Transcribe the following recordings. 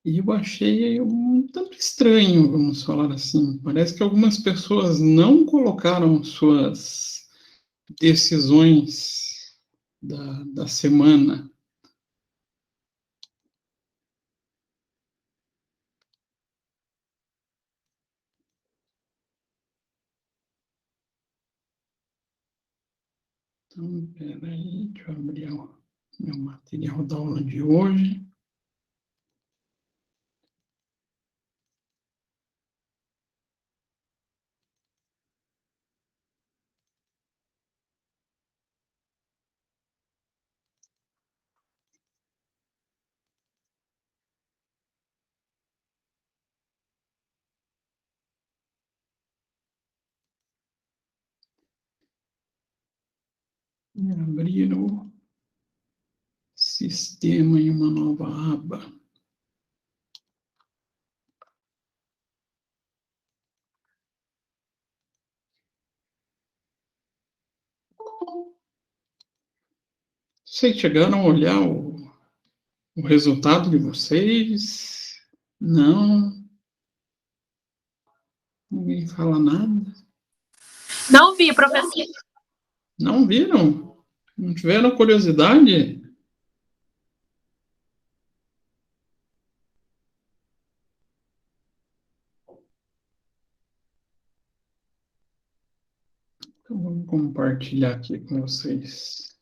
E eu achei um tanto estranho, vamos falar assim. Parece que algumas pessoas não colocaram suas decisões da semana. Então, espera aí, deixa eu abrir o meu material da aula de hoje. E abrir o sistema em uma nova aba. Vocês chegaram a olhar o resultado de vocês? Não? Ninguém fala nada? Não vi, professor. Não viram? Não tiveram curiosidade? Então, vamos compartilhar aqui com vocês.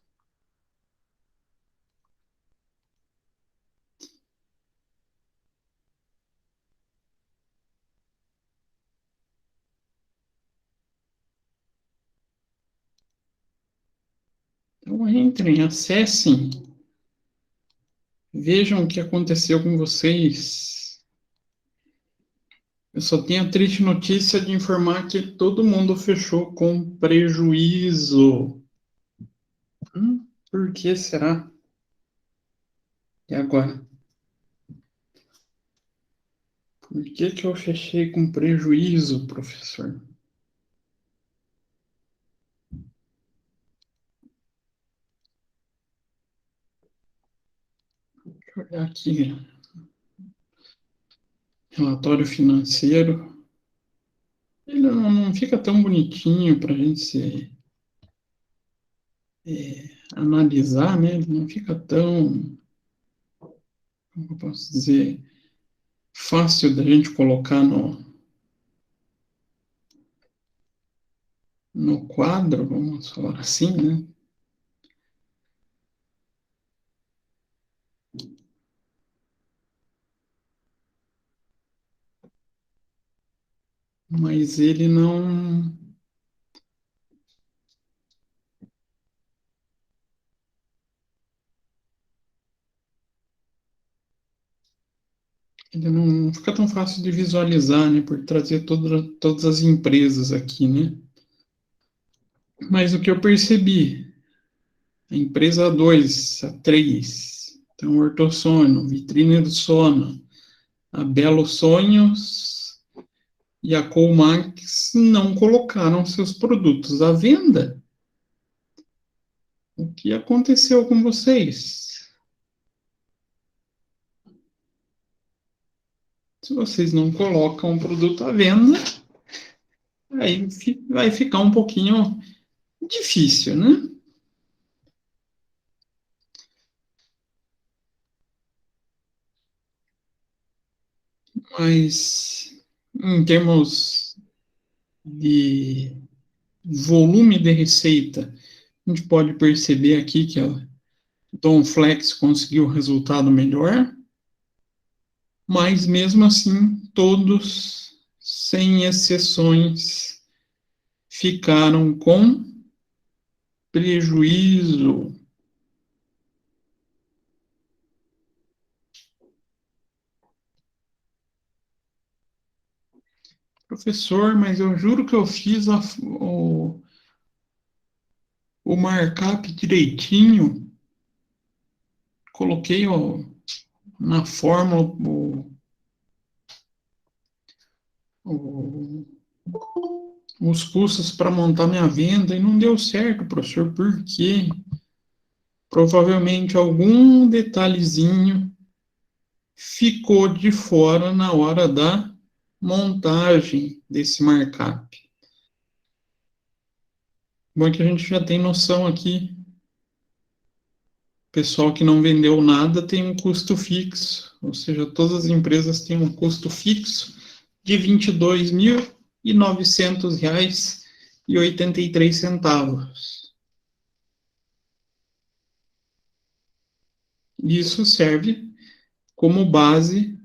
Então, entrem, acessem, vejam o que aconteceu com vocês. Eu só tenho a triste notícia de informar que todo mundo fechou com prejuízo. Por que será? E agora? Por que eu fechei com prejuízo, professor? Deixa eu olhar aqui. Relatório financeiro. Ele não fica tão bonitinho para a gente analisar, né? Ele não fica tão, como eu posso dizer, fácil da gente colocar no quadro, vamos falar assim, né? Mas ele não. Ele não fica tão fácil de visualizar, né? Por trazer todas as empresas aqui, né? Mas o que eu percebi, a empresa 2, a 3, então Ortosono, Vitrine do Sono, a Belo Sonhos e a Colmax não colocaram seus produtos à venda. O que aconteceu com vocês? Se vocês não colocam o produto à venda, aí vai ficar um pouquinho difícil, né? Mas em termos de volume de receita, a gente pode perceber aqui que a Donflex conseguiu resultado melhor, mas mesmo assim, todos, sem exceções, ficaram com prejuízo. Professor, mas eu juro que eu fiz o markup direitinho, coloquei na fórmula os custos para montar minha venda e não deu certo, professor, por quê? Provavelmente algum detalhezinho ficou de fora na hora da montagem desse markup. Bom, que a gente já tem noção aqui. O pessoal que não vendeu nada tem um custo fixo, ou seja, todas as empresas têm um custo fixo de R$ 22.900,83. Isso serve como base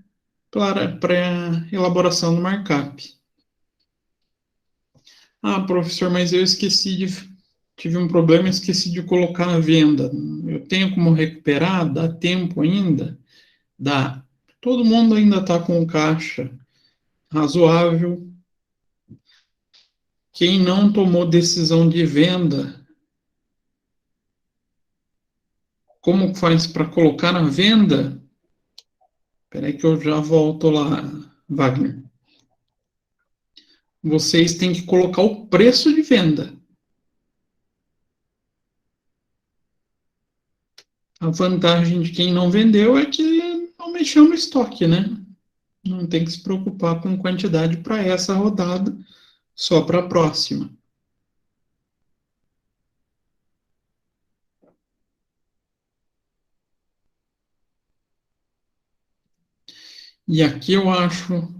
para a elaboração do markup. Ah, professor, mas eu tive um problema, esqueci de colocar a venda. Eu tenho como recuperar? Dá tempo ainda? Dá. Todo mundo ainda está com caixa razoável. Quem não tomou decisão de venda, como faz para colocar na venda? Espera aí que eu já volto lá, Wagner. Vocês têm que colocar o preço de venda. A vantagem de quem não vendeu é que não mexeu no estoque, né? Não tem que se preocupar com quantidade para essa rodada, só para a próxima. E aqui eu acho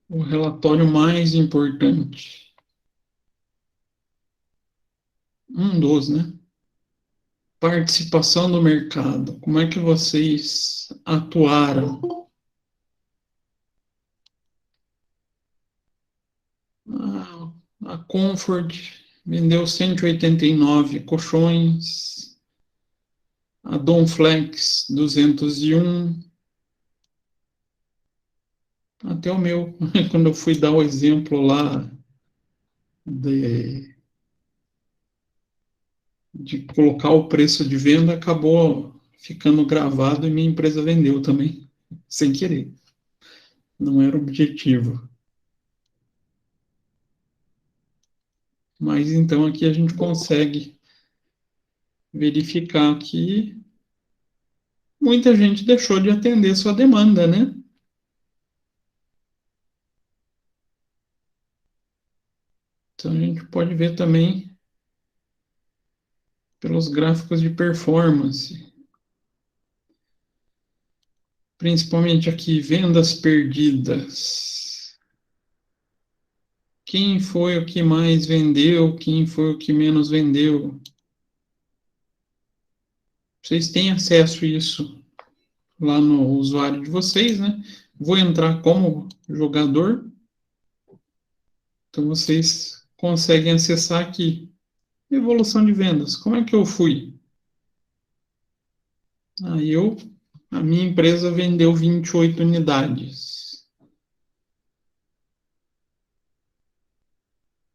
o relatório mais importante. Um dos, né? Participação do mercado. Como é que vocês atuaram? A Comfort vendeu 189 colchões. A Donflex, 201. Até o meu, quando eu fui dar o exemplo lá de colocar o preço de venda, acabou ficando gravado e minha empresa vendeu também, sem querer. Não era o objetivo. Mas então aqui a gente consegue verificar que muita gente deixou de atender sua demanda, né? Então a gente pode ver também pelos gráficos de performance. Principalmente aqui, vendas perdidas. Quem foi o que mais vendeu? Quem foi o que menos vendeu? Vocês têm acesso a isso lá no usuário de vocês, né? Vou entrar como jogador. Então, vocês conseguem acessar aqui. Evolução de vendas. Como é que eu fui? A minha empresa vendeu 28 unidades.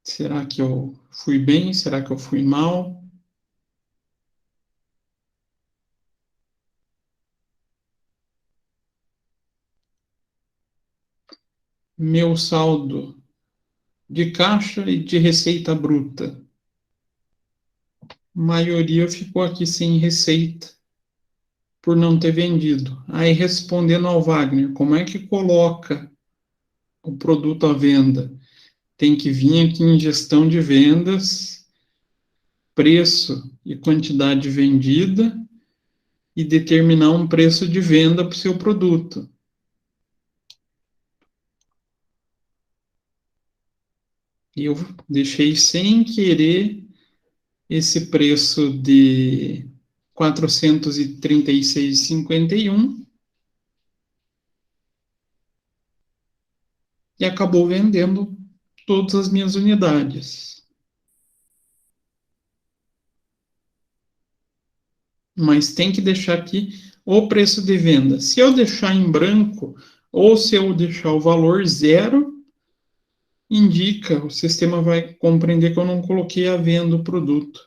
Será que eu fui bem? Será que eu fui mal? Meu saldo de caixa e de receita bruta. A maioria ficou aqui sem receita por não ter vendido. Aí, respondendo ao Wagner, como é que coloca o produto à venda? Tem que vir aqui em gestão de vendas, preço e quantidade vendida e determinar um preço de venda para o seu produto. E eu deixei sem querer esse preço de R$ 436,51 e acabou vendendo todas as minhas unidades. Mas tem que deixar aqui o preço de venda. Se eu deixar em branco ou se eu deixar o valor zero, indica, o sistema vai compreender que eu não coloquei à venda o produto.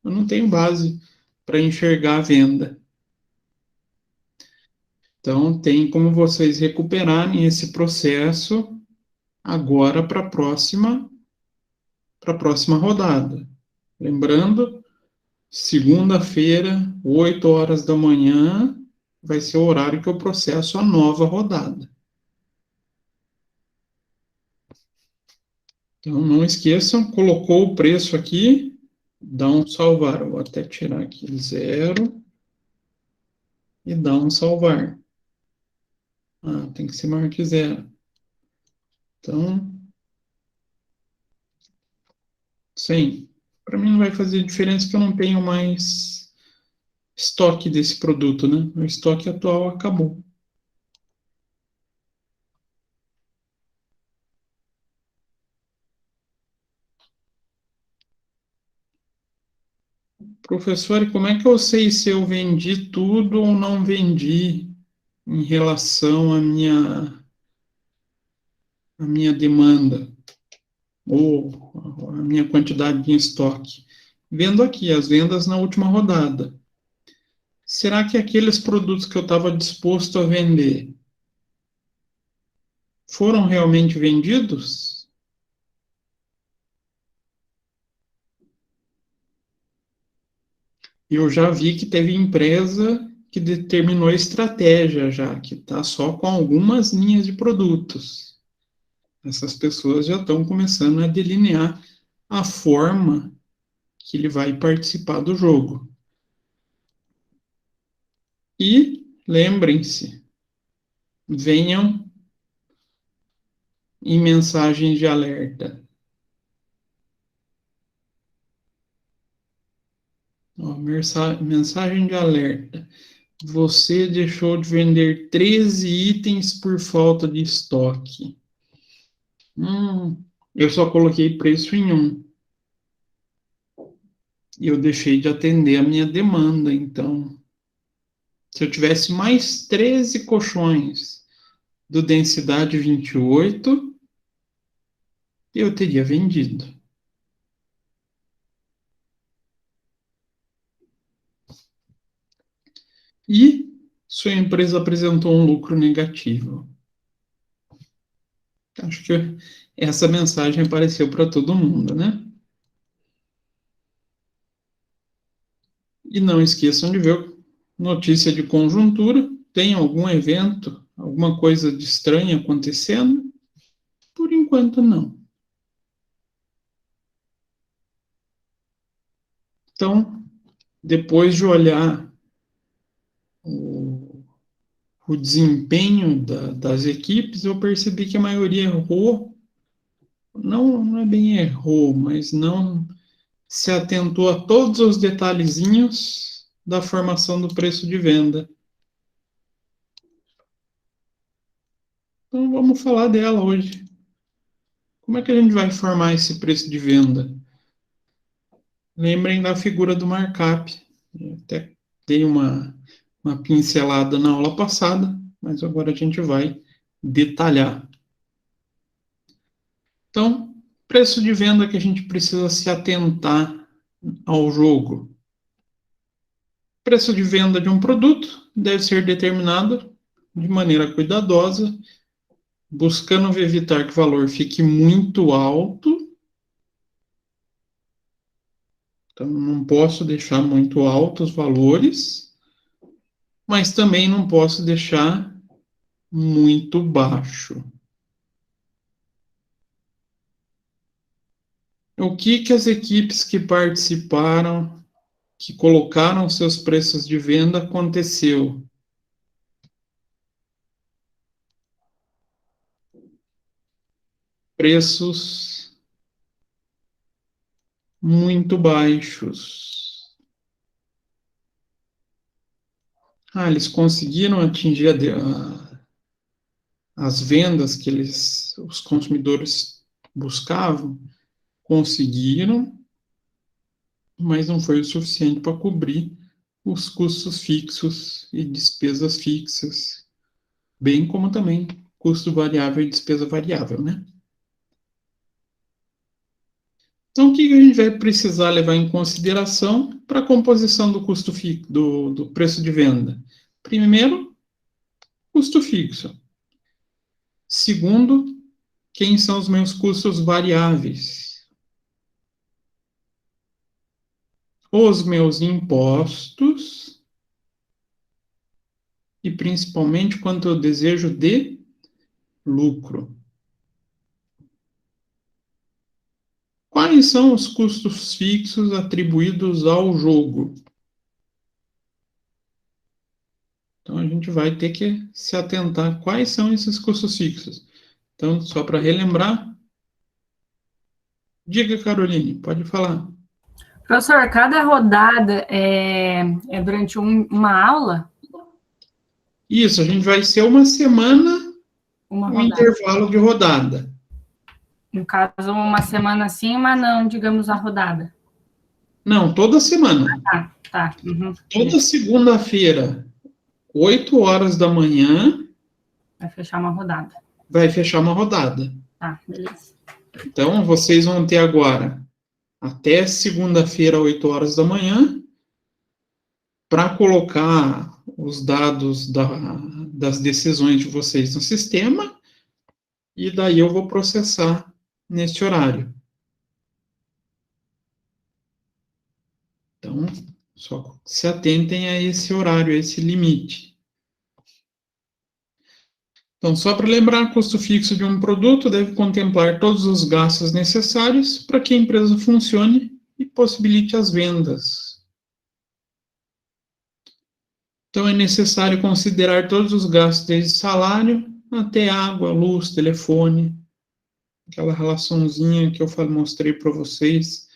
Eu não tenho base para enxergar a venda. Então, tem como vocês recuperarem esse processo agora para a próxima rodada. Lembrando, segunda-feira, 8 horas da manhã, vai ser o horário que eu processo a nova rodada. Então, não esqueçam, colocou o preço aqui, dá um salvar. Eu vou até tirar aqui 0 e dá um salvar. Ah, tem que ser maior que 0. Então, 100. Para mim não vai fazer diferença porque eu não tenho mais estoque desse produto, né? O estoque atual acabou. Professor, e como é que eu sei se eu vendi tudo ou não vendi em relação à minha demanda ou à minha quantidade de estoque? Vendo aqui as vendas na última rodada. Será que aqueles produtos que eu estava disposto a vender foram realmente vendidos? Eu já vi que teve empresa que determinou a estratégia já, que está só com algumas linhas de produtos. Essas pessoas já estão começando a delinear a forma que ele vai participar do jogo. E lembrem-se, venham em mensagens de alerta. Ó, mensagem de alerta. Você deixou de vender 13 itens por falta de estoque. Eu só coloquei preço em um. E eu deixei de atender a minha demanda. Então, se eu tivesse mais 13 colchões do densidade 28, eu teria vendido. E sua empresa apresentou um lucro negativo. Acho que essa mensagem apareceu para todo mundo, né? E não esqueçam de ver notícia de conjuntura. Tem algum evento, alguma coisa de estranho acontecendo? Por enquanto, não. Então, depois de olhar o desempenho das equipes, eu percebi que a maioria errou. Não, não é bem errou, mas não se atentou a todos os detalhezinhos da formação do preço de venda. Então vamos falar dela hoje. Como é que a gente vai formar esse preço de venda? Lembrem da figura do markup. Eu até dei uma pincelada na aula passada, mas agora a gente vai detalhar. Então, preço de venda que a gente precisa se atentar ao jogo. Preço de venda de um produto deve ser determinado de maneira cuidadosa, buscando evitar que o valor fique muito alto. Então, não posso deixar muito altos os valores, mas também não posso deixar muito baixo. O que as equipes que participaram, que colocaram seus preços de venda, aconteceu? Preços muito baixos. Eles conseguiram atingir as vendas que os consumidores buscavam, conseguiram, mas não foi o suficiente para cobrir os custos fixos e despesas fixas, bem como também custo variável e despesa variável, né? Então, o que a gente vai precisar levar em consideração para a composição do custo fixo, do preço de venda? Primeiro, custo fixo. Segundo, quem são os meus custos variáveis? Os meus impostos e principalmente quanto eu desejo de lucro. Quais são os custos fixos atribuídos ao jogo? Então, a gente vai ter que se atentar quais são esses custos fixos. Então, só para relembrar, diga, Caroline, pode falar. Professor, cada rodada é durante uma aula? Isso, a gente vai ser uma semana, Uma um rodada. intervalo de rodada. No caso, uma semana sim, mas não, digamos, a rodada. Não, toda semana. Tá. Uhum. Toda segunda-feira, 8 horas da manhã, Vai fechar uma rodada. vai fechar uma rodada. Tá, beleza. Então, vocês vão ter agora até segunda-feira, 8 horas da manhã, para colocar os dados das decisões de vocês no sistema, e daí eu vou processar neste horário. Então, só se atentem a esse horário, a esse limite. Então, só para lembrar, custo fixo de um produto deve contemplar todos os gastos necessários para que a empresa funcione e possibilite as vendas. Então, é necessário considerar todos os gastos, desde salário até água, luz, telefone, aquela relaçãozinha que eu mostrei para vocês,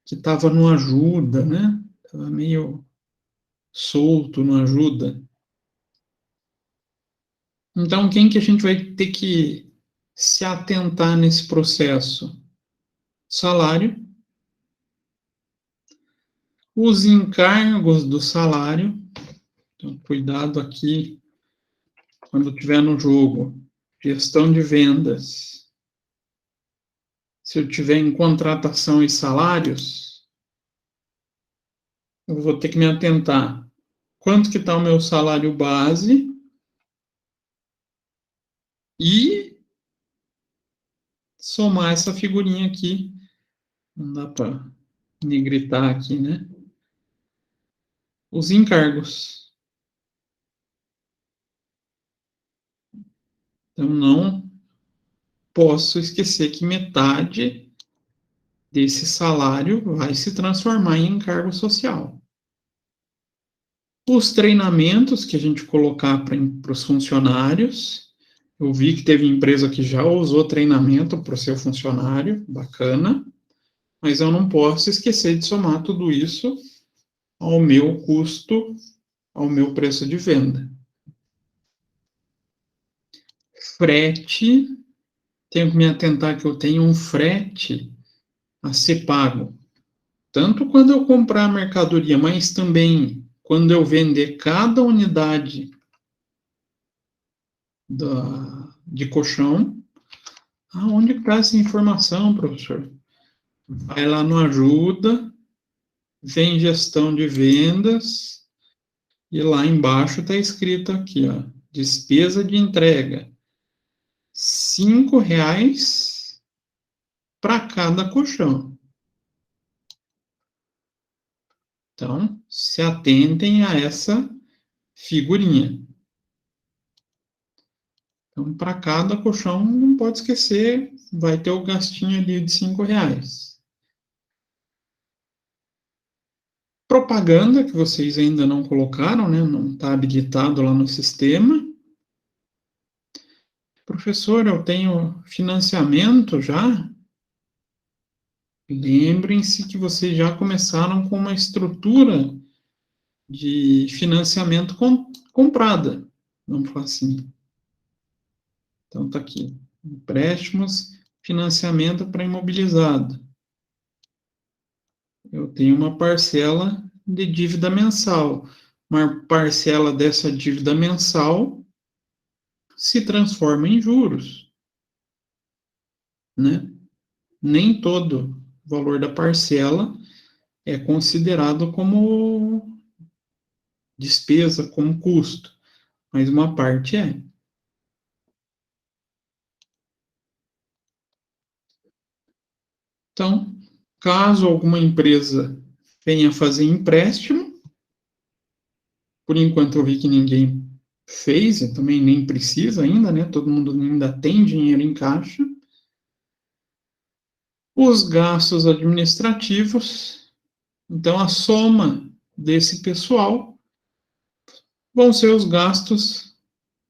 que estava no ajuda, né? Estava meio solto no ajuda. Então, quem que a gente vai ter que se atentar nesse processo? Salário, os encargos do salário, então, cuidado aqui, quando estiver no jogo, gestão de vendas. Se eu tiver em contratação e salários, eu vou ter que me atentar. Quanto que está o meu salário base e somar essa figurinha aqui. Não dá para negritar aqui, né? Os encargos. Então, não posso esquecer que metade desse salário vai se transformar em encargo social. Os treinamentos que a gente colocar para os funcionários, eu vi que teve empresa que já usou treinamento para o seu funcionário, bacana, mas eu não posso esquecer de somar tudo isso ao meu custo, ao meu preço de venda. Frete, tenho que me atentar que eu tenho um frete a ser pago, tanto quando eu comprar a mercadoria, mas também quando eu vender cada unidade de colchão. Aonde está essa informação, professor? Vai lá no Ajuda, vem Gestão de Vendas, e lá embaixo está escrito aqui, ó, despesa de entrega, R$ 5 para cada colchão. Então, se atentem a essa figurinha. Então, para cada colchão, não pode esquecer, vai ter o gastinho ali de R$ 5. Propaganda, que vocês ainda não colocaram, né? Não está habilitado lá no sistema. Professor, eu tenho financiamento já? Lembrem-se que vocês já começaram com uma estrutura de financiamento comprada. Vamos falar assim. Então, está aqui. Empréstimos, financiamento para imobilizado. Eu tenho uma parcela de dívida mensal. Uma parcela dessa dívida mensal se transforma em juros, né? Nem todo valor da parcela é considerado como despesa, como custo, mas uma parte é. Então, caso alguma empresa venha fazer empréstimo, por enquanto eu vi que ninguém fez, e também nem precisa ainda, né? Todo mundo ainda tem dinheiro em caixa. Os gastos administrativos, então a soma desse pessoal vão ser os gastos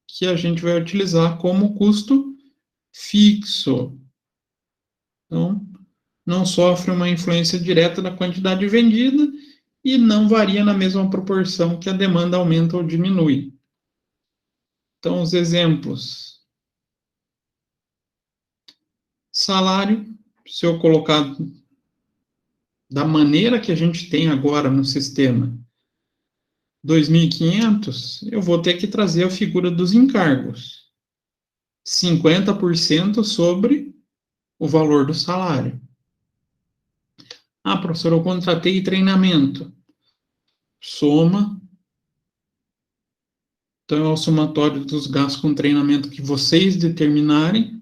que a gente vai utilizar como custo fixo. Então, não sofre uma influência direta da quantidade vendida e não varia na mesma proporção que a demanda aumenta ou diminui. Então, os exemplos. Salário, se eu colocar da maneira que a gente tem agora no sistema, 2.500, eu vou ter que trazer a figura dos encargos. 50% sobre o valor do salário. Ah, professor, eu contratei treinamento. Soma. Então, é o somatório dos gastos com treinamento que vocês determinarem.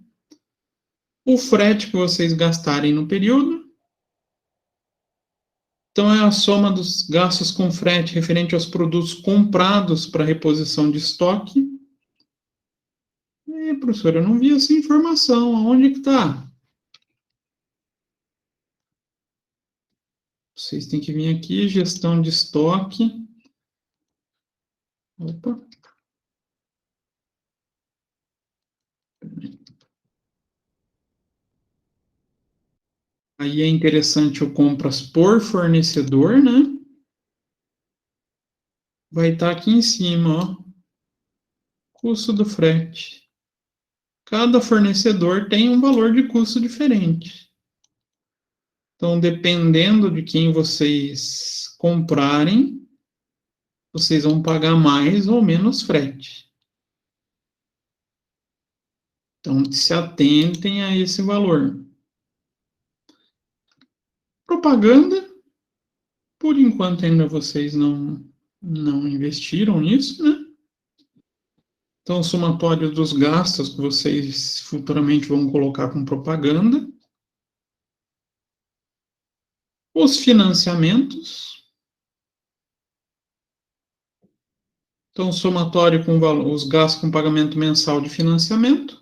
O frete que vocês gastarem no período. Então, é a soma dos gastos com frete referente aos produtos comprados para reposição de estoque. Professor, eu não vi essa informação. Aonde que está? Vocês têm que vir aqui, gestão de estoque. Opa. Aí é interessante o compras por fornecedor, né? Vai estar aqui em cima, ó. Custo do frete. Cada fornecedor tem um valor de custo diferente. Então, dependendo de quem vocês comprarem, vocês vão pagar mais ou menos frete. Então, se atentem a esse valor. Propaganda, por enquanto ainda vocês não investiram nisso, né? Então, o somatório dos gastos que vocês futuramente vão colocar com propaganda. Os financiamentos. Então, somatório com os gastos com pagamento mensal de financiamento.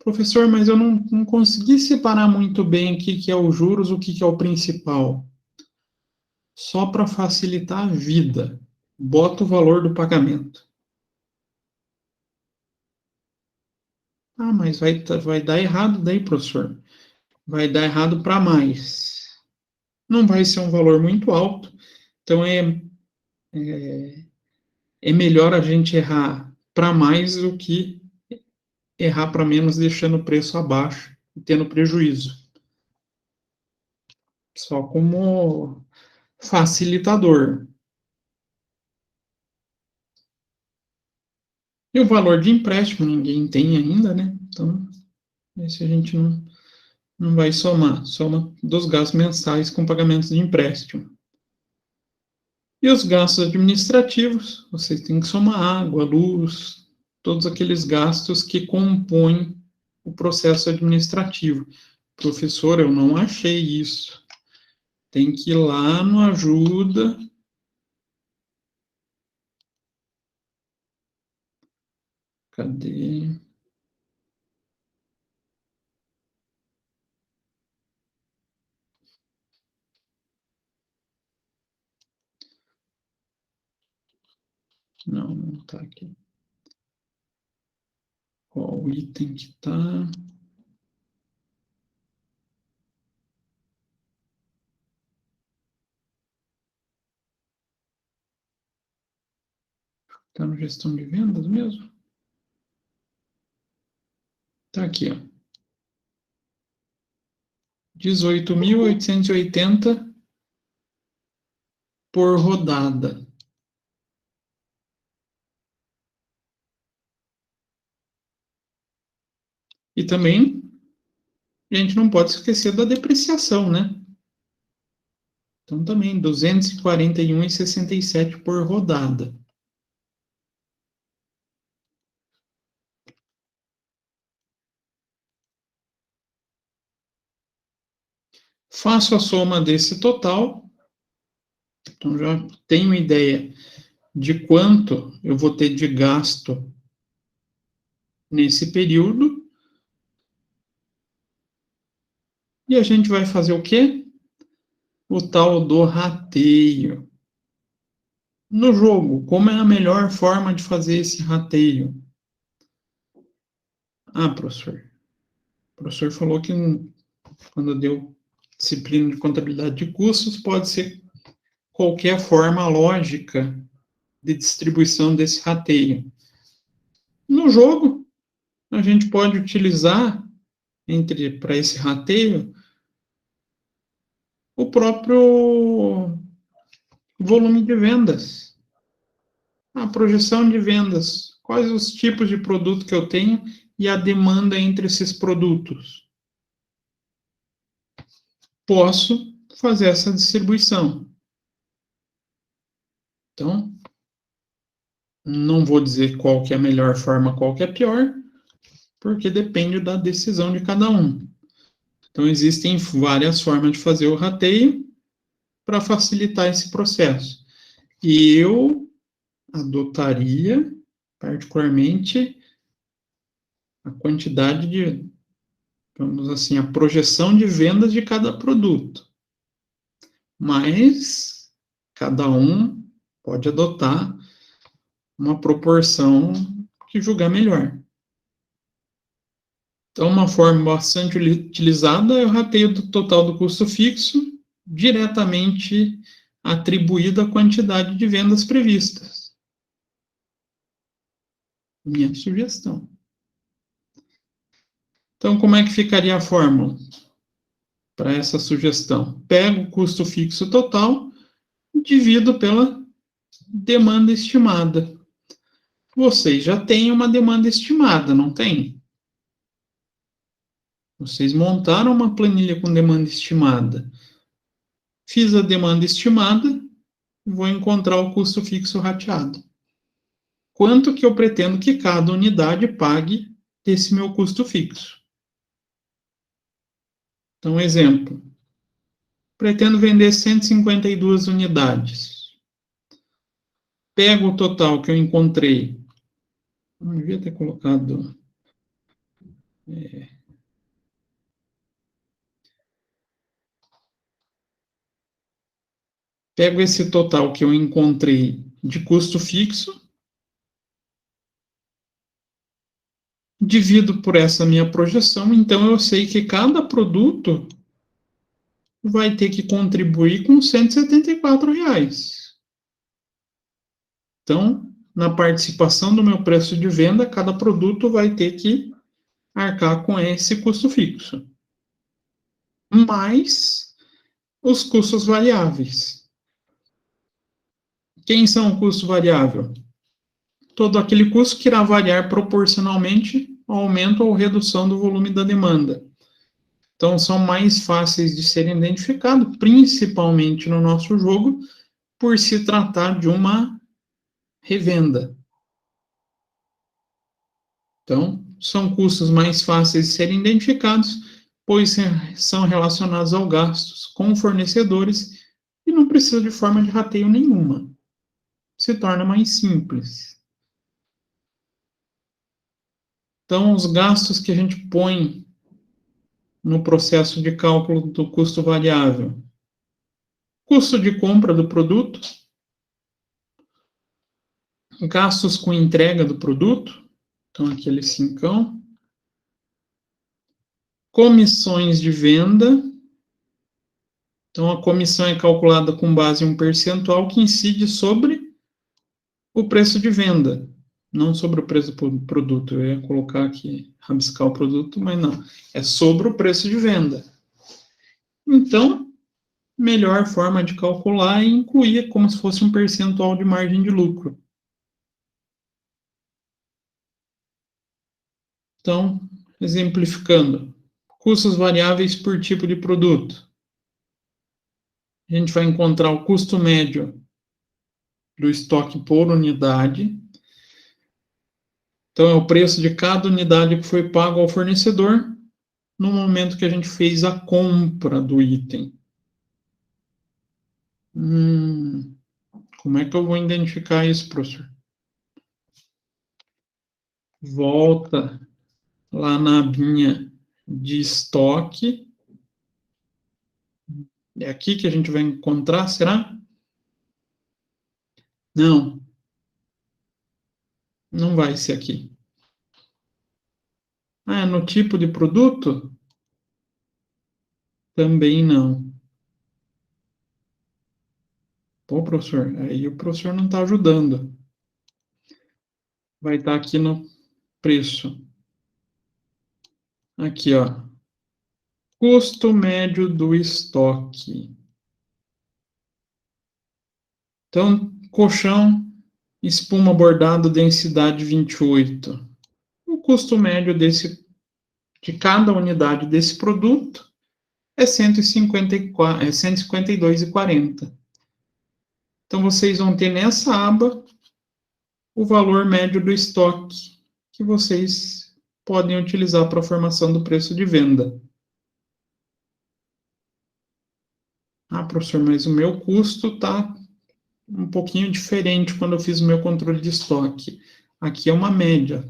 Professor, mas eu não consegui separar muito bem o que é o juros, o que é o principal. Só para facilitar a vida, bota o valor do pagamento. Ah, mas vai dar errado daí, professor. Vai dar errado para mais. Não vai ser um valor muito alto, então é melhor a gente errar para mais do que errar para menos, deixando o preço abaixo e tendo prejuízo. Só como facilitador. E o valor de empréstimo ninguém tem ainda, né? Então, esse a gente não vai somar. Soma dos gastos mensais com pagamentos de empréstimo. E os gastos administrativos, vocês têm que somar água, luz, todos aqueles gastos que compõem o processo administrativo. Professor, eu não achei isso. Tem que ir lá no ajuda. Cadê? Não está aqui. Qual item que está? Está na gestão de vendas mesmo? Está aqui, ó. 18.880 por rodada. E também a gente não pode esquecer da depreciação, né? Então também 241,67 por rodada. Faço a soma desse total. Então já tenho ideia de quanto eu vou ter de gasto nesse período. E a gente vai fazer o quê? O tal do rateio. No jogo, como é a melhor forma de fazer esse rateio? Ah, professor. O professor falou que quando deu disciplina de contabilidade de custos, pode ser qualquer forma lógica de distribuição desse rateio. No jogo, a gente pode utilizar, para esse rateio, o próprio volume de vendas, a projeção de vendas, quais os tipos de produto que eu tenho e a demanda entre esses produtos. Posso fazer essa distribuição. Então, não vou dizer qual que é a melhor forma, qual que é a pior, porque depende da decisão de cada um. Então, existem várias formas de fazer o rateio para facilitar esse processo. E eu adotaria, particularmente, a quantidade de, vamos assim, a projeção de vendas de cada produto. Mas cada um pode adotar uma proporção que julgar melhor. Então, uma forma bastante utilizada é o rateio do total do custo fixo, diretamente atribuído à quantidade de vendas previstas. Minha sugestão. Então, como é que ficaria a fórmula para essa sugestão? Pego o custo fixo total, divido pela demanda estimada. Vocês já têm uma demanda estimada, não tem? Vocês montaram uma planilha com demanda estimada. Fiz a demanda estimada, vou encontrar o custo fixo rateado. Quanto que eu pretendo que cada unidade pague desse meu custo fixo? Então, exemplo. Pretendo vender 152 unidades. Pego o total que eu encontrei. Não devia ter colocado... Pego esse total que eu encontrei de custo fixo, divido por essa minha projeção, então eu sei que cada produto vai ter que contribuir com R$ 174. Então, na participação do meu preço de venda, cada produto vai ter que arcar com esse custo fixo, mais os custos variáveis. Quem são o custo variável? Todo aquele custo que irá variar proporcionalmente ao aumento ou redução do volume da demanda. Então, são mais fáceis de serem identificados, principalmente no nosso jogo, por se tratar de uma revenda. Então, são custos mais fáceis de serem identificados, pois são relacionados ao gastos com fornecedores e não precisa de forma de rateio nenhuma. Se torna mais simples. Então, os gastos que a gente põe no processo de cálculo do custo variável. Custo de compra do produto, gastos com entrega do produto, então aquele cincão, comissões de venda, então a comissão é calculada com base em um percentual que incide sobre o preço de venda, não sobre o preço do produto. Eu ia colocar aqui, rabiscar o produto, mas não, é sobre o preço de venda. Então, melhor forma de calcular é incluir como se fosse um percentual de margem de lucro. Então, exemplificando, custos variáveis por tipo de produto. A gente vai encontrar o custo médio do estoque por unidade. Então, é o preço de cada unidade que foi pago ao fornecedor no momento que a gente fez a compra do item. Como é que eu vou identificar isso, professor? Volta lá na abinha de estoque. É aqui que a gente vai encontrar, será? Não. Não vai ser aqui. Ah, no tipo de produto? Também não. Pô, professor, aí o professor não está ajudando. Vai estar aqui no preço. Aqui, ó. Custo médio do estoque. Então, colchão, espuma bordado, densidade 28. O custo médio de cada unidade desse produto é 154, é 152,40. Então, vocês vão ter nessa aba o valor médio do estoque que vocês podem utilizar para a formação do preço de venda. Ah, professor, mas o meu custo está um pouquinho diferente quando eu fiz o meu controle de estoque. Aqui é uma média,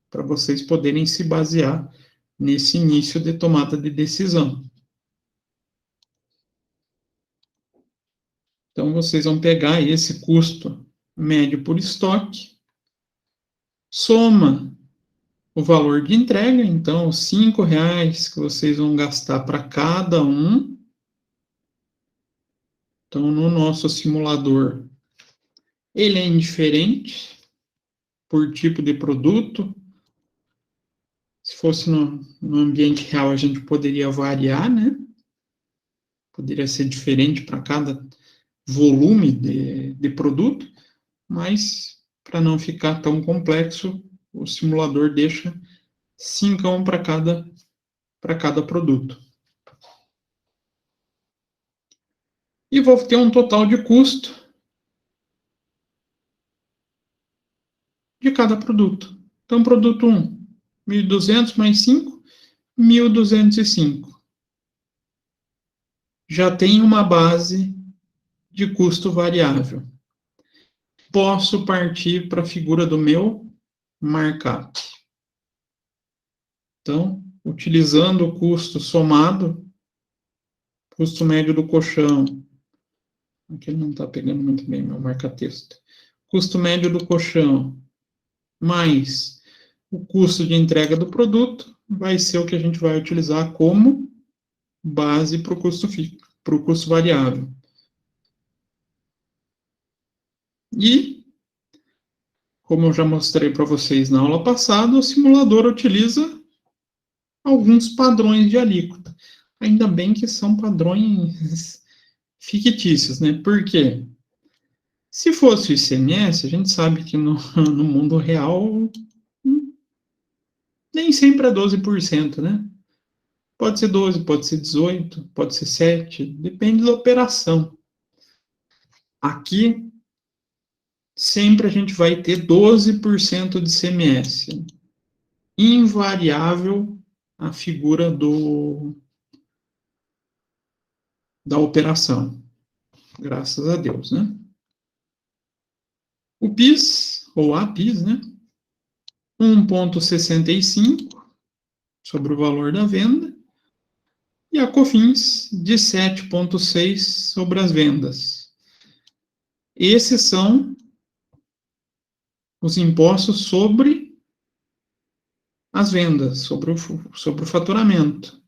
para vocês poderem se basear nesse início de tomada de decisão. Então, vocês vão pegar esse custo médio por estoque, soma o valor de entrega, então, os R$ 5 que vocês vão gastar para cada um. Então, no nosso simulador, ele é indiferente por tipo de produto. Se fosse no ambiente real, a gente poderia variar, né? Poderia ser diferente para cada volume de produto, mas para não ficar tão complexo, o simulador deixa 5 para cada produto. E vou ter um total de custo de cada produto. Então, produto 1, 1.200 mais 5, 1.205. Já tem uma base de custo variável. Posso partir para a figura do meu markup. Então, utilizando o custo somado, custo médio do colchão, aqui não está pegando muito bem meu marca-texto, custo médio do colchão, mais o custo de entrega do produto, vai ser o que a gente vai utilizar como base para o custo fixo, para o custo variável. E, como eu já mostrei para vocês na aula passada, o simulador utiliza alguns padrões de alíquota. Ainda bem que são padrões fictícios, né? Por quê? Se fosse o ICMS, a gente sabe que no mundo real nem sempre é 12%, né? Pode ser 12, pode ser 18, pode ser 7, depende da operação. Aqui, sempre a gente vai ter 12% de ICMS. Invariável a figura da operação. Graças a Deus, né? O PIS, ou a PIS, né? 1,65 sobre o valor da venda. E a COFINS de 7,6 sobre as vendas. Esses são os impostos sobre as vendas, sobre o faturamento.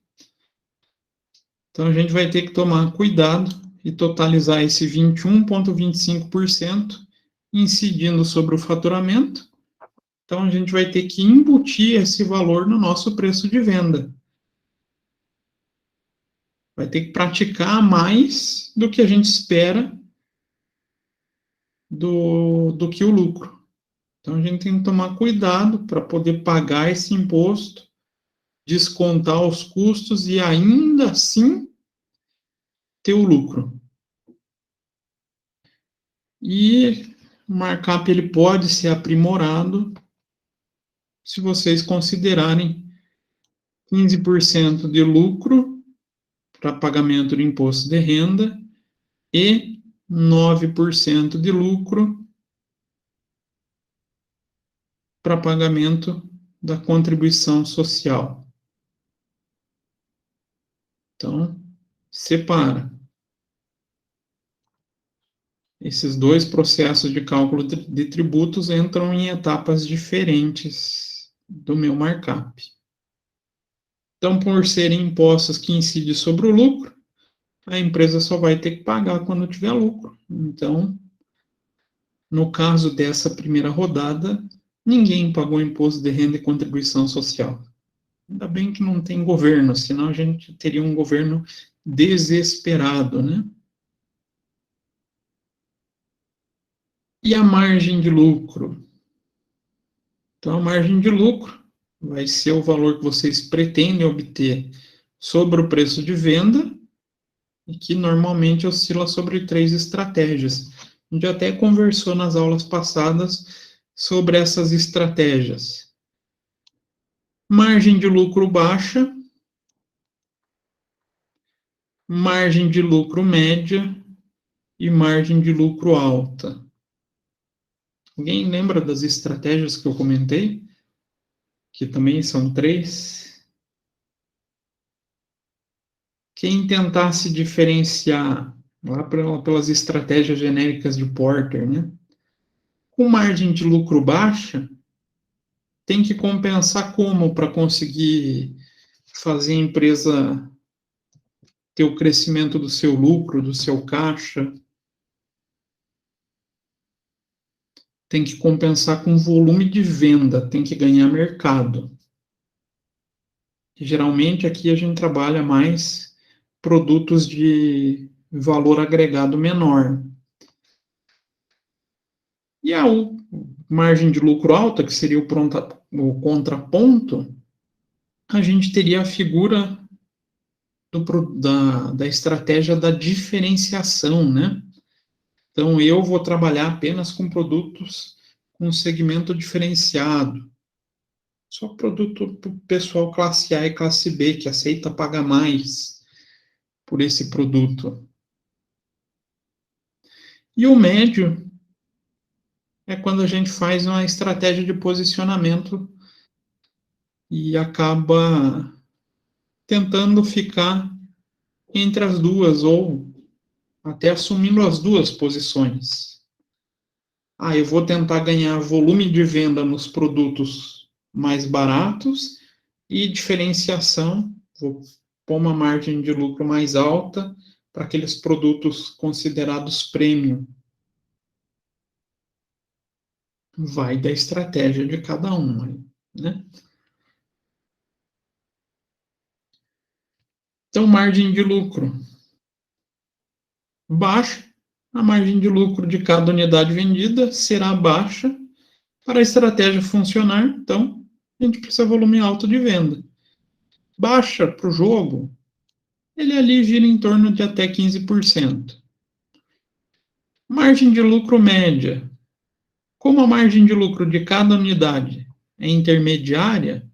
Então, a gente vai ter que tomar cuidado e totalizar esse 21,25%, incidindo sobre o faturamento. Então, a gente vai ter que embutir esse valor no nosso preço de venda. Vai ter que praticar mais do que a gente espera do que o lucro. Então, a gente tem que tomar cuidado para poder pagar esse imposto, descontar os custos e ainda assim ter o lucro. E o markup ele pode ser aprimorado se vocês considerarem 15% de lucro para pagamento do imposto de renda e 9% de lucro para pagamento da contribuição social. Então, separa. Esses dois processos de cálculo de tributos entram em etapas diferentes do meu markup. Então, por serem impostos que incidem sobre o lucro, a empresa só vai ter que pagar quando tiver lucro. Então, no caso dessa primeira rodada, ninguém pagou imposto de renda e contribuição social. Ainda bem que não tem governo, senão a gente teria um governo desesperado, né? E a margem de lucro? Então, a margem de lucro vai ser o valor que vocês pretendem obter sobre o preço de venda, e que normalmente oscila sobre 3 estratégias. A gente até conversou nas aulas passadas sobre essas estratégias. Margem de lucro baixa, margem de lucro média e margem de lucro alta. Alguém lembra das estratégias que eu comentei? Que também são 3. Quem tentasse diferenciar lá pelas estratégias genéricas de Porter, né? Com margem de lucro baixa, tem que compensar como para conseguir fazer a empresa ter o crescimento do seu lucro, do seu caixa. Tem que compensar com volume de venda, tem que ganhar mercado. E, geralmente aqui a gente trabalha mais produtos de valor agregado menor. E a margem de lucro alta, que seria o contraponto, a gente teria a figura da estratégia da diferenciação, né? Então, eu vou trabalhar apenas com produtos com segmento diferenciado. Só produto para o pessoal classe A e classe B, que aceita pagar mais por esse produto. E o médio é quando a gente faz uma estratégia de posicionamento e acaba tentando ficar entre as duas, ou até assumindo as duas posições. Eu vou tentar ganhar volume de venda nos produtos mais baratos e diferenciação, vou pôr uma margem de lucro mais alta para aqueles produtos considerados premium. Vai da estratégia de cada um, né? Então, margem de lucro baixa, a margem de lucro de cada unidade vendida será baixa para a estratégia funcionar, então a gente precisa de volume alto de venda. Baixa para o jogo, ele ali gira em torno de até 15%. Margem de lucro média. Como a margem de lucro de cada unidade é intermediária,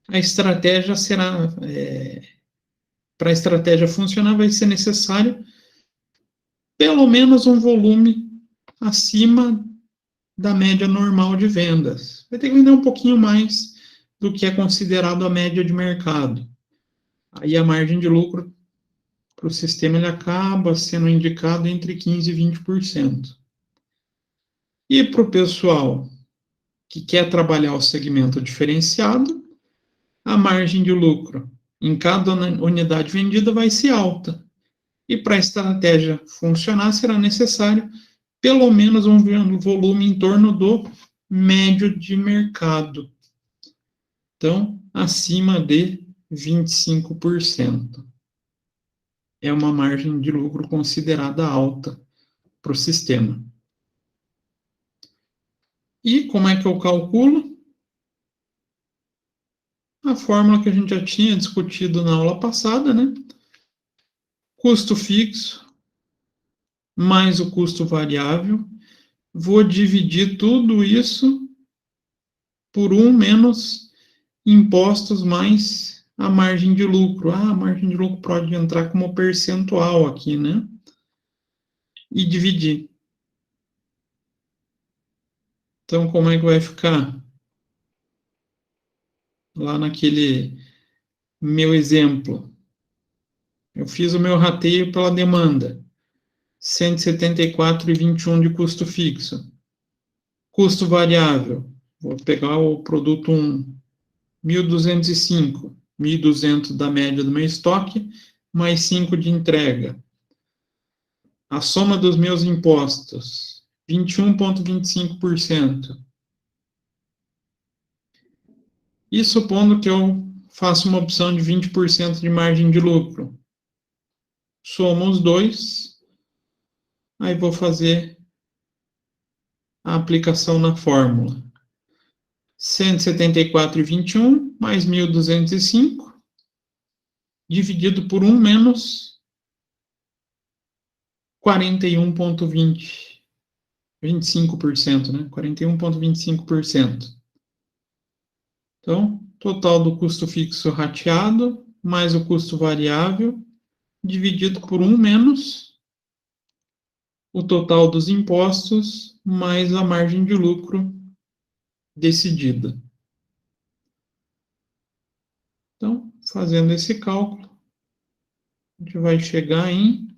a estratégia será, para a estratégia funcionar, vai ser necessário pelo menos um volume acima da média normal de vendas. Vai ter que vender um pouquinho mais do que é considerado a média de mercado. Aí a margem de lucro para o sistema ele acaba sendo indicado entre 15% e 20%. E para o pessoal que quer trabalhar o segmento diferenciado, a margem de lucro em cada unidade vendida vai ser alta. E para a estratégia funcionar, será necessário pelo menos um volume em torno do médio de mercado. Então, acima de 25%. É uma margem de lucro considerada alta para o sistema. E como é que eu calculo? A fórmula que a gente já tinha discutido na aula passada, né? Custo fixo mais o custo variável. Vou dividir tudo isso por 1 menos impostos mais a margem de lucro. A margem de lucro pode entrar como percentual aqui, né? e dividir. Então, como é que vai ficar? Lá naquele meu exemplo, eu fiz o meu rateio pela demanda, 174,21 de custo fixo. Custo variável, vou pegar o produto 1, 1.205, 1.200 da média do meu estoque, mais 5 de entrega. A soma dos meus impostos, 21,25%. E supondo que eu faça uma opção de 20% de margem de lucro. Somo os dois, aí vou fazer a aplicação na fórmula. 174,21 mais 1.205, dividido por 1 menos 41,20, 25%, né? 41,25%. Então, total do custo fixo rateado, mais o custo variável, dividido por 1 menos o total dos impostos, mais a margem de lucro decidida. Então, fazendo esse cálculo, a gente vai chegar em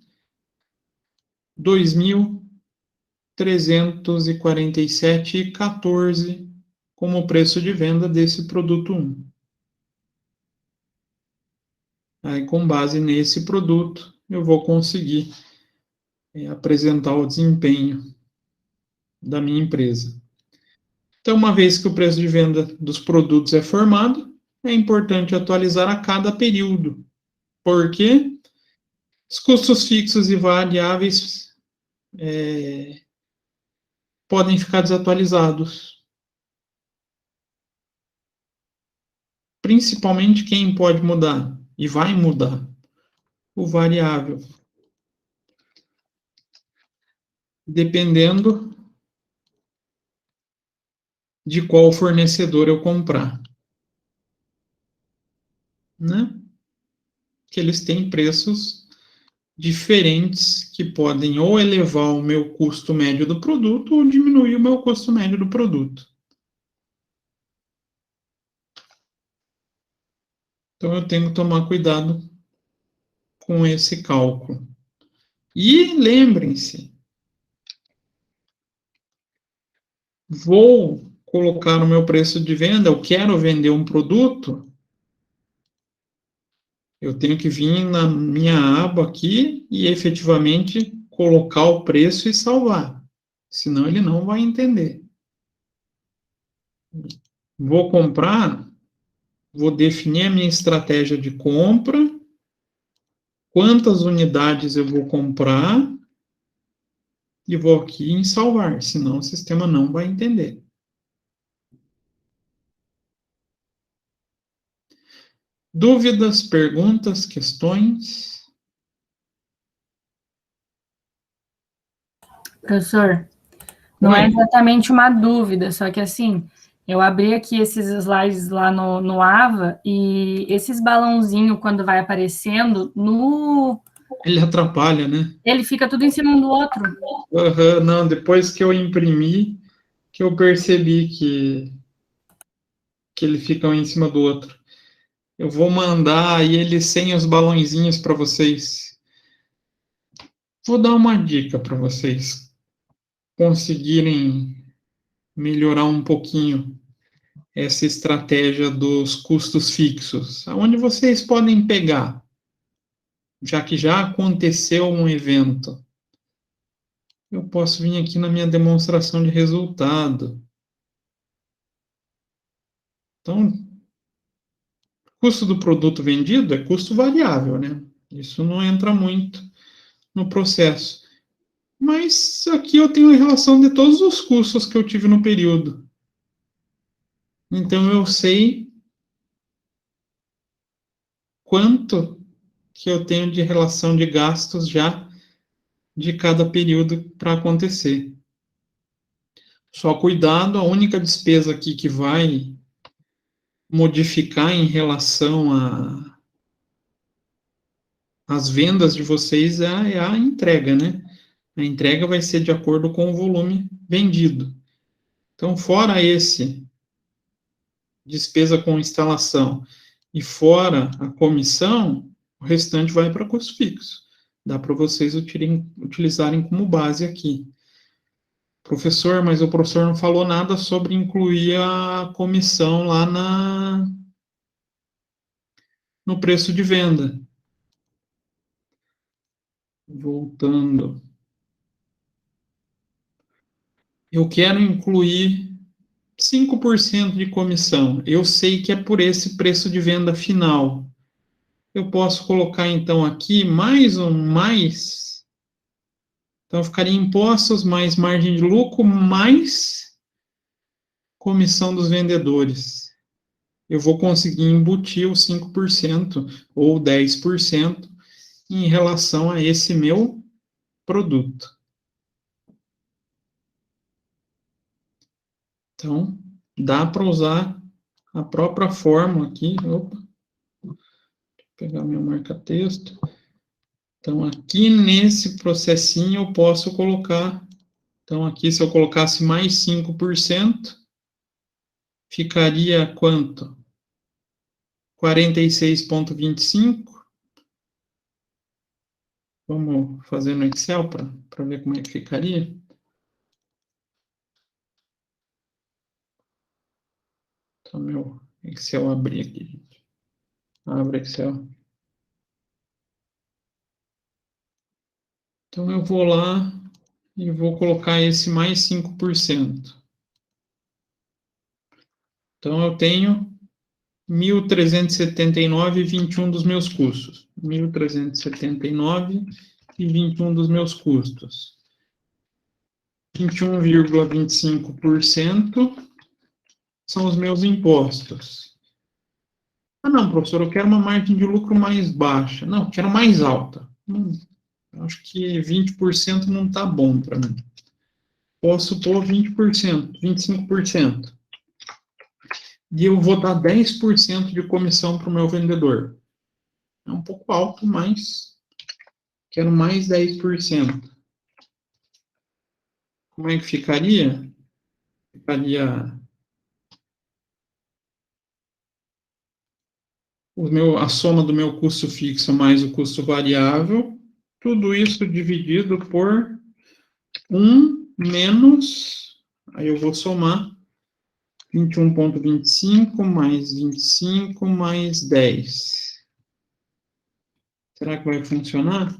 2.347,14 como preço de venda desse produto 1. Aí, com base nesse produto, eu vou conseguir apresentar o desempenho da minha empresa. Então, uma vez que o preço de venda dos produtos é formado, é importante atualizar a cada período, porque os custos fixos e variáveis podem ficar desatualizados. Principalmente quem pode mudar e vai mudar, o variável, dependendo de qual fornecedor eu comprar, né? Que eles têm preços diferentes que podem ou elevar o meu custo médio do produto ou diminuir o meu custo médio do produto. Então eu tenho que tomar cuidado com esse cálculo. E lembrem-se, vou colocar no meu preço de venda, eu quero vender um produto, eu tenho que vir na minha aba aqui e efetivamente colocar o preço e salvar. Senão ele não vai entender. Vou comprar, vou definir a minha estratégia de compra, quantas unidades eu vou comprar e vou aqui em salvar, senão o sistema não vai entender. Dúvidas, perguntas, questões? Professor, não é exatamente uma dúvida, só que assim, eu abri aqui esses slides lá no AVA e esses balãozinhos, quando vai aparecendo, Ele atrapalha, né? ele fica tudo em cima um do outro. Não, depois que eu imprimi, que eu percebi que ele fica um em cima do outro. Eu vou mandar aí ele sem os balãozinhos para vocês. Vou dar uma dica para vocês conseguirem melhorar um pouquinho essa estratégia dos custos fixos. Aonde vocês podem pegar, já que já aconteceu um evento. Eu posso vir aqui na minha demonstração de resultado. Então, custo do produto vendido é custo variável, né? Isso não entra muito no processo. Mas aqui eu tenho a relação de todos os custos que eu tive no período. Então eu sei quanto que eu tenho de relação de gastos já de cada período para acontecer. Só cuidado, a única despesa aqui que vai modificar em relação às vendas de vocês é a entrega, né? A entrega vai ser de acordo com o volume vendido. Então, fora esse, despesa com instalação, e fora a comissão, o restante vai para custo fixo. Dá para vocês utilizarem como base aqui. Professor, mas o professor não falou nada sobre incluir a comissão lá no preço de venda. Voltando. Eu quero incluir 5% de comissão. Eu sei que é por esse preço de venda final. Eu posso colocar, então, aqui mais um mais. Então, ficaria impostos mais margem de lucro mais comissão dos vendedores. Eu vou conseguir embutir os 5% ou 10% em relação a esse meu produto. Então, dá para usar a própria fórmula aqui. Opa, vou pegar meu marca-texto. Então, aqui nesse processinho eu posso colocar. Então, aqui se eu colocasse mais 5%, ficaria quanto? 46,25. Vamos fazer no Excel para ver como é que ficaria. Então, meu Excel abrir aqui, gente. Abre Excel. Então, eu vou lá e vou colocar esse mais 5%. Então, eu tenho 1.379,21 dos meus custos. 1.379,21 dos meus custos. 21,25% são os meus impostos. Ah, não, professor, eu quero uma margem de lucro mais baixa. Não, eu quero mais alta. Acho que 20% não está bom para mim. Posso pôr 20%, 25%. E eu vou dar 10% de comissão para o meu vendedor. É um pouco alto, mas quero mais 10%. Como é que ficaria? Ficaria a soma do meu custo fixo mais o custo variável, tudo isso dividido por 1 menos, aí eu vou somar 21,25 mais 25 mais 10. Será que vai funcionar?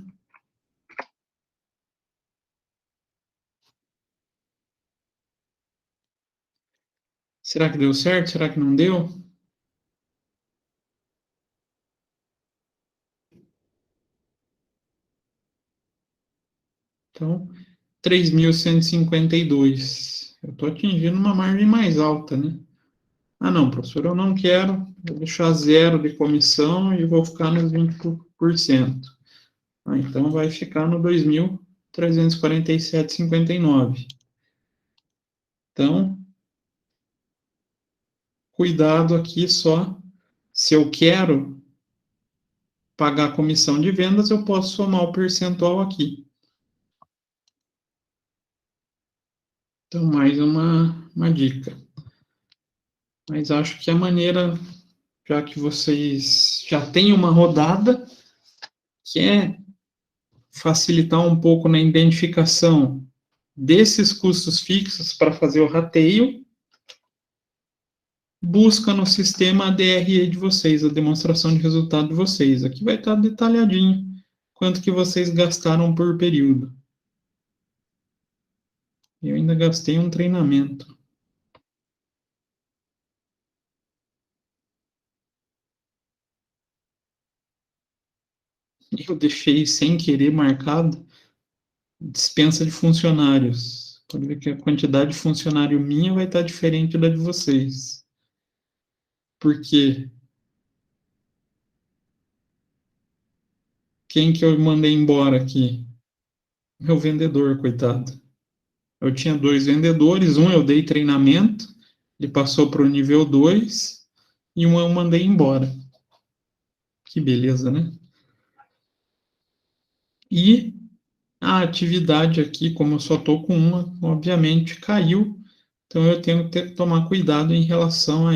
Será que deu certo? Será que não deu? Então, 3.152. Eu estou atingindo uma margem mais alta, né? Ah, não, professor, eu não quero. Vou deixar zero de comissão e vou ficar nos 20%. Ah, então, vai ficar no 2.347,59. Então, cuidado aqui só. Se eu quero pagar a comissão de vendas, eu posso somar o percentual aqui. Então, mais uma dica. Mas acho que a maneira, já que vocês já têm uma rodada, que é facilitar um pouco na identificação desses custos fixos para fazer o rateio, busca no sistema a DRE de vocês, a demonstração de resultado de vocês. Aqui vai estar detalhadinho quanto que vocês gastaram por período. Eu ainda gastei um treinamento. Eu deixei sem querer marcado dispensa de funcionários. Pode ver que a quantidade de funcionário minha vai estar diferente da de vocês. Por quê? Quem que eu mandei embora aqui? Meu vendedor, coitado. Eu tinha 2 vendedores, um eu dei treinamento, ele passou para o nível 2, e um eu mandei embora. Que beleza, né? E A atividade aqui, como eu só estou com uma, obviamente caiu, então eu tenho que tomar cuidado em relação a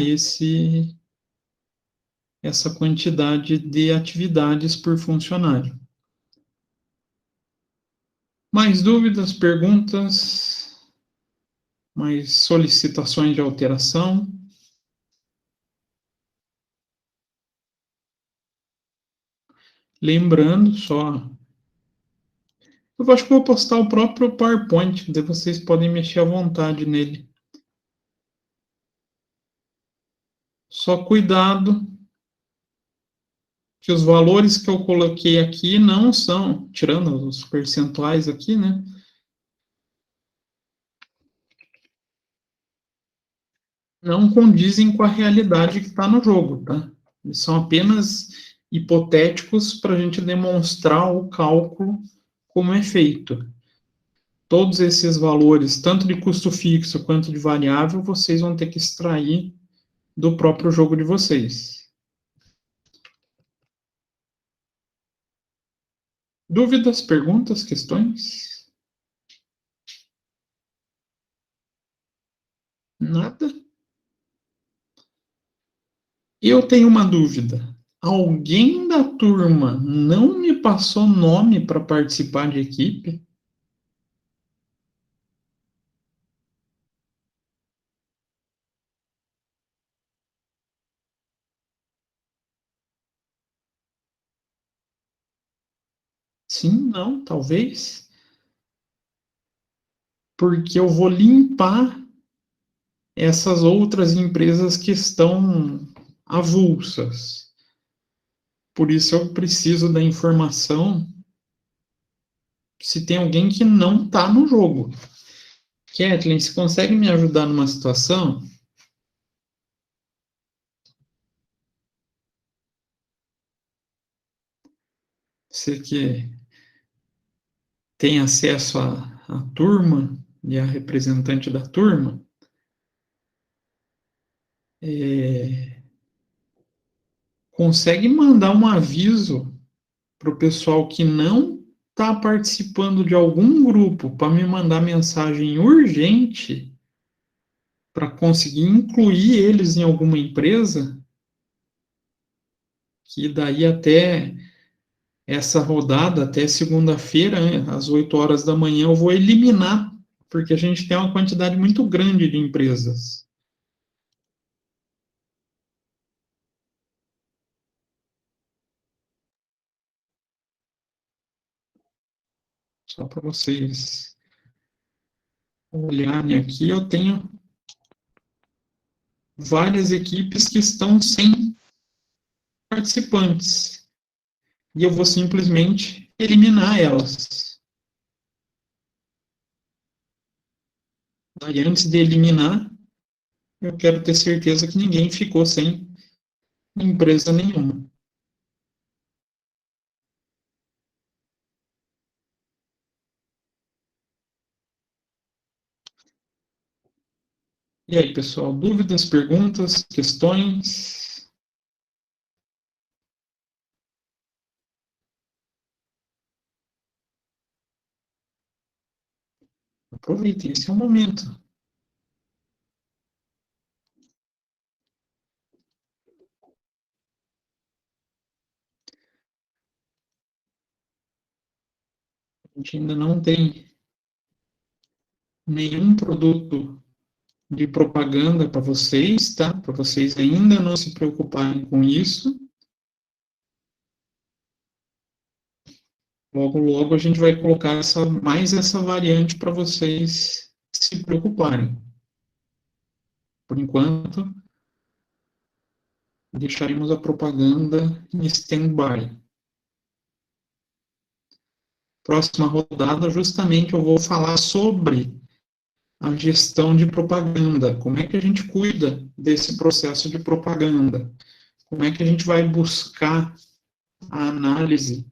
essa quantidade de atividades por funcionário. Mais dúvidas, perguntas, mais solicitações de alteração? Lembrando só, eu acho que vou postar o próprio PowerPoint, daí vocês podem mexer à vontade nele. Só cuidado que os valores que eu coloquei aqui não são, tirando os percentuais aqui, né? Não condizem com a realidade que está no jogo, tá? Eles são apenas hipotéticos para a gente demonstrar o cálculo como é feito. Todos esses valores, tanto de custo fixo quanto de variável, vocês vão ter que extrair do próprio jogo de vocês. Dúvidas, perguntas, questões? Nada? Eu tenho uma dúvida. Alguém da turma não me passou nome para participar de equipe? Sim, não, talvez. Porque eu vou limpar essas outras empresas que estão avulsas. Por isso eu preciso da informação se tem alguém que não está no jogo. Kathleen, você consegue me ajudar numa situação? Você que tem acesso à turma e a representante da turma, consegue mandar um aviso para o pessoal que não está participando de algum grupo para me mandar mensagem urgente para conseguir incluir eles em alguma empresa, que daí até essa rodada, até segunda-feira, né, às 8 horas da manhã, eu vou eliminar, porque a gente tem uma quantidade muito grande de empresas. Só para vocês olharem aqui, eu tenho várias equipes que estão sem participantes. E eu vou simplesmente eliminar elas. Daí, antes de eliminar, eu quero ter certeza que ninguém ficou sem empresa nenhuma. E aí, pessoal, dúvidas, perguntas, questões? Aproveitem, esse é o momento. A gente ainda não tem nenhum produto de propaganda para vocês, tá? Para vocês ainda não se preocuparem com isso. Logo, logo a gente vai colocar mais essa variante para vocês se preocuparem. Por enquanto, deixaremos a propaganda em stand-by. Próxima rodada, justamente eu vou falar sobre a gestão de propaganda. Como é que a gente cuida desse processo de propaganda? Como é que a gente vai buscar a análise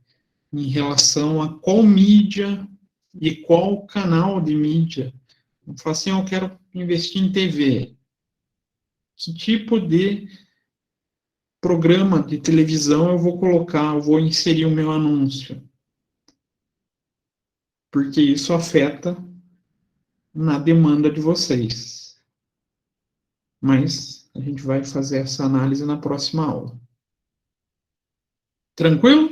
em relação a qual mídia e qual canal de mídia? Eu falo assim, eu quero investir em TV. Que tipo de programa de televisão eu vou colocar, eu vou inserir o meu anúncio? porque isso afeta na demanda de vocês. Mas a gente vai fazer essa análise na próxima aula. Tranquilo?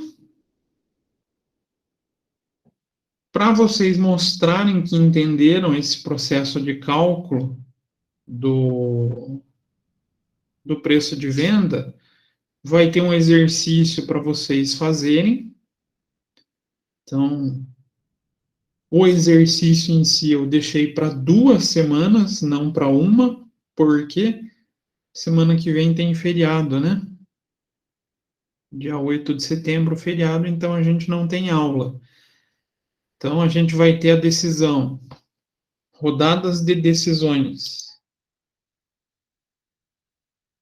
Para vocês mostrarem que entenderam esse processo de cálculo do preço de venda, vai ter um exercício para vocês fazerem. Então, o exercício em si eu deixei para 2 semanas, não para uma, porque semana que vem tem feriado, né? Dia 8 de setembro, feriado, então a gente não tem aula. Então, a gente vai ter a decisão, rodadas de decisões.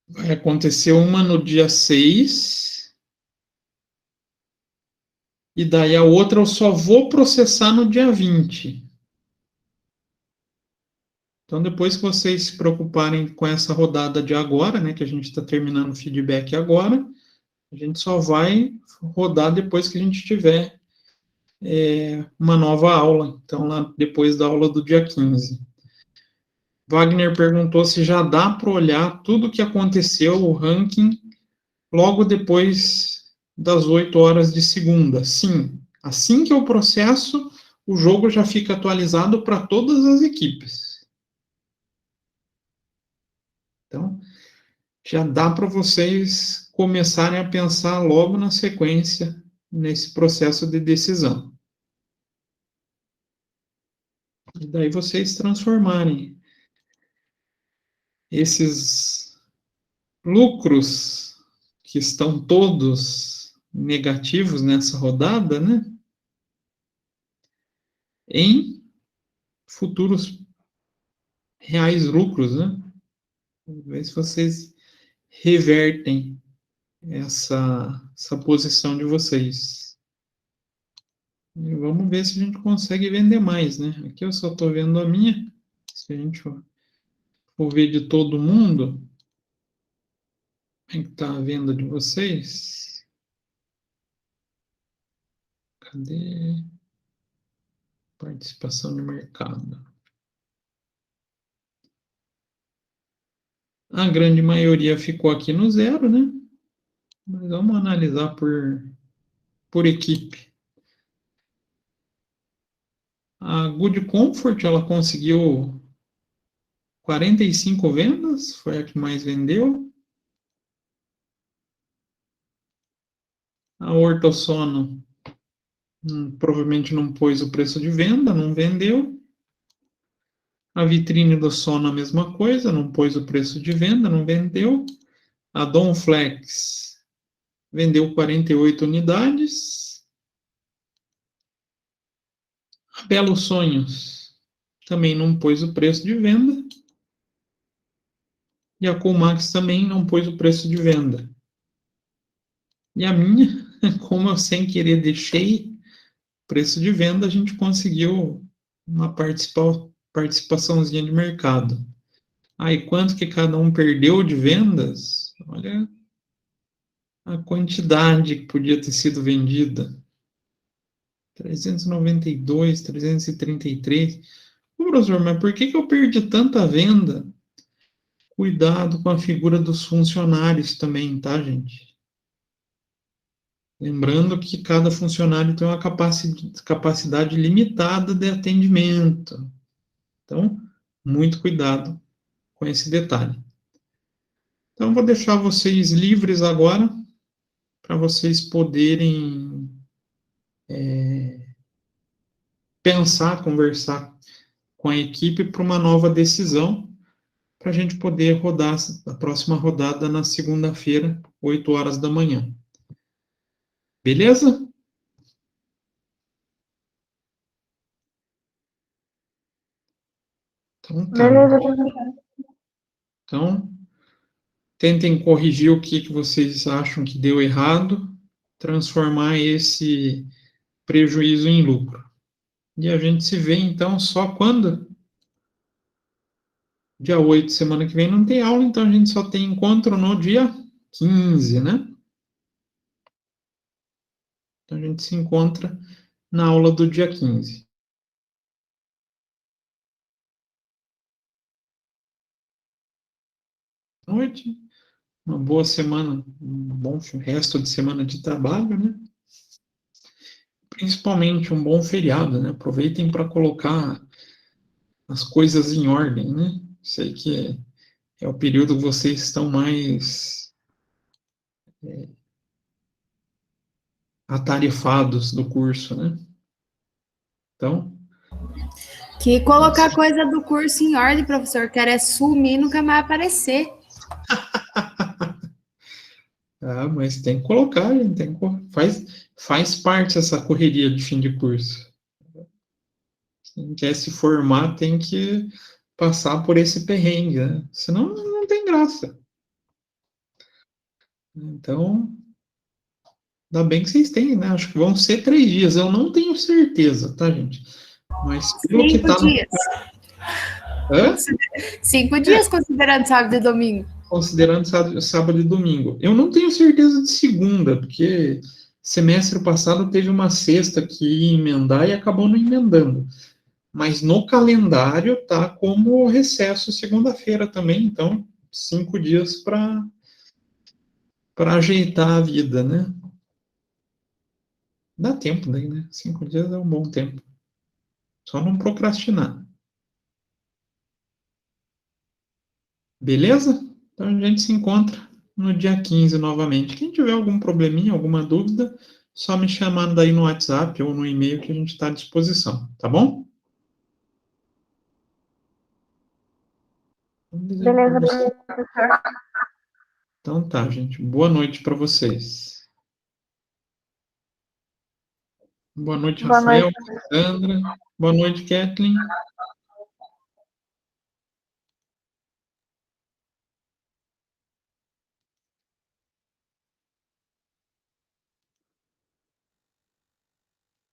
Vai acontecer uma no dia 6, e daí a outra eu só vou processar no dia 20. Então, depois que vocês se preocuparem com essa rodada de agora, né, que a gente está terminando o feedback agora, a gente só vai rodar depois que a gente tiver uma nova aula. Então, lá depois da aula do dia 15. Wagner perguntou se já dá para olhar tudo o que aconteceu, o ranking, logo depois das 8 horas de segunda. Sim, assim que eu processo, o jogo já fica atualizado para todas as equipes. Então, já dá para vocês começarem a pensar logo na sequência nesse processo de decisão. E daí vocês transformarem esses lucros que estão todos negativos nessa rodada, né, em futuros reais lucros, né? Ver se vocês revertem essa posição de vocês. E vamos ver se a gente consegue vender mais, né? Aqui eu só estou vendo a minha. Se a gente for ver de todo mundo, como é que está a venda de vocês? Cadê? Participação de mercado. A grande maioria ficou aqui no zero, né? Mas vamos analisar por equipe. A Good Comfort, ela conseguiu 45 vendas, foi a que mais vendeu. A Ortosono provavelmente não pôs o preço de venda, não vendeu. A Vitrine do Sono, a mesma coisa, não pôs o preço de venda, não vendeu. A Donflex vendeu 48 unidades. A Belo Sonhos também não pôs o preço de venda. E a Comax também não pôs o preço de venda. E a minha, como eu sem querer deixei preço de venda, a gente conseguiu uma participaçãozinha de mercado. Aí, quanto que cada um perdeu de vendas? Olha a quantidade que podia ter sido vendida. 392, 333. Ô, professor, mas por que eu perdi tanta venda? Cuidado com a figura dos funcionários também, tá, gente? Lembrando que cada funcionário tem uma capacidade limitada de atendimento. Então, muito cuidado com esse detalhe. Então, vou deixar vocês livres agora, para vocês poderem pensar, conversar com a equipe para uma nova decisão, para a gente poder rodar a próxima rodada na segunda-feira, 8 horas da manhã. Beleza? Então, tá. Beleza, professor. Então, tentem corrigir o que vocês acham que deu errado, transformar esse prejuízo em lucro. E a gente se vê, então, só quando? Dia 8, semana que vem, não tem aula, então a gente só tem encontro no dia 15, né? Então a gente se encontra na aula do dia 15. noite, uma boa semana, um bom resto de semana de trabalho, né? Principalmente um bom feriado, né? Aproveitem para colocar as coisas em ordem, né? Sei que é o período que vocês estão mais atarefados do curso, né? Então, Que colocar coisa do curso em ordem, professor, quer é sumir e nunca mais aparecer. mas tem que colocar, gente, faz parte dessa correria de fim de curso. Quem quer se formar tem que passar por esse perrengue, né? Senão não tem graça. Então, ainda bem que vocês têm, né? Acho que vão ser 3 dias. Eu não tenho certeza, tá, gente? Mas pelo que 5 tá no. dias. Hã? 5 dias, considerando sábado e domingo. Considerando sábado e domingo. Eu não tenho certeza de segunda, porque semestre passado teve uma sexta que ia emendar e acabou não emendando. Mas no calendário tá como recesso segunda-feira também, então 5 dias para ajeitar a vida, né? Dá tempo daí, né? 5 dias é um bom tempo. Só não procrastinar. Beleza? Então a gente se encontra no dia 15 novamente. Quem tiver algum probleminha, alguma dúvida, só me chamar daí no WhatsApp ou no e-mail que a gente está à disposição, tá bom? Beleza, professor. Então tá, gente. Boa noite para vocês. Boa noite, Boa Rafael, noite. Sandra. Boa noite, Kathleen.